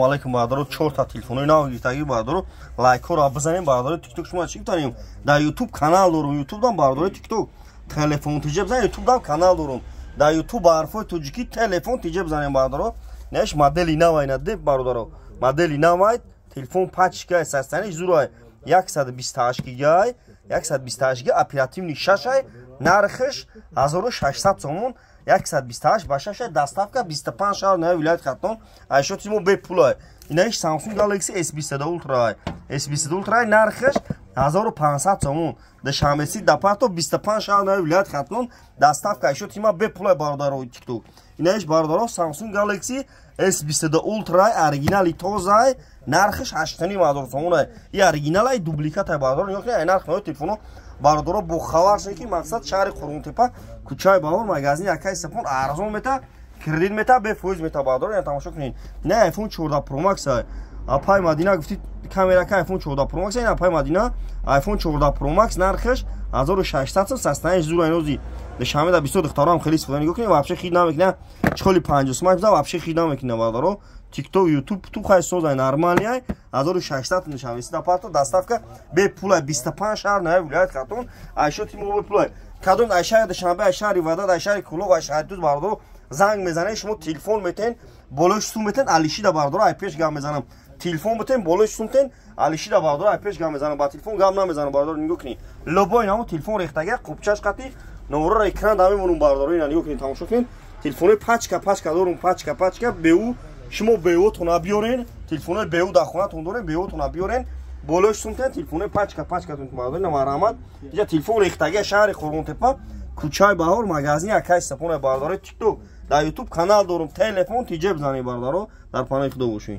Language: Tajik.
Алейкум баъдаро 4 та телефони нав гирифтагӣ баъдаро лайкҳоро бизанем баъдаро тикток шумо чӣ метавонем дар ютуб канал дорум ютубдан баъдаро тикток телефон тиҷа бизанем ютубдан канал дорум дар ютуб ба ҳарфҳои тоҷикӣ телефон тиҷа бизанем баъдаро неш модели навай надеб бародаро модели навай телефон 5 гигай састани зурай 128 гигай 128 гигай оперативни 6 нархш 1600 сомон 128 ба 6 доставка 25 шаҳр нави вилояти Хатон айшоти мо бепулай инаиш Samsung Galaxy S22 Ultra S22 Ultra нархш 1500 сомон дашамеси дапато 25 шаҳр нави вилояти Хатон доставка айшоти мо бепулай бародаро TikTok инаиш бародаро Samsung Galaxy S22 Ultra оригинали тоза нархш 8000 сомон и оригиналай дубликатай бародаро ёки ай нарх нави телефоно бародаро бо хабар шуд ки мақсад шаҳри Қурғунтепа кӯчаи Баҳор магазини якай сапон арзон мета кредит мета бефоиз мета бародаро я тамошо кунед не iPhone 14 Pro Max апай Мадина гуфтид камерака iPhone 14 Pro Max ин апай Мадина iPhone 14 Pro Max нархш 1600 сом састанаиш зур айнози нишамеда бисёр духтарам хеле истифода нигоҳ кунед вообще хид намекунад чоли 50 сом буда вообще хид намекунад бародаро TikTok, YouTube, tu хай созай нормальный 1600 нишамеси да парто доставка бепулай 25 шаҳр нави вилояти Хатон айшоти мо бепулай кадом ай шаҳри Душанбе ай шаҳри Вадад ай шаҳри Кӯлоғ ай шаҳри Дуз бародаро занг мезанед шумо телефон метен болош сум метен алишида бародаро ай пеш гам мезанам телефон метен болош сум метен алишида бародаро ай пеш гам мезанам ба телефон гам намезанам бародаро нигоҳ кунед лобой намо телефон рехтага қупчаш қати номерро экран да мемонум бародаро ина нигоҳ кунед тамошо кунед телефони пачка дорум пачка беу шумо беутона биёрен телефони беу дар хонатон дорем беутона биёрен болош сумтен телефони пачкатон бардорен намарамад ҷа телефон рехтага шаҳри Қурғунтепа кӯчаи Баҳор магазини якай сапоне бардори TikTok дар YouTube канал дорум телефон тиҷа бизанед бардаро дар панои худо бошед.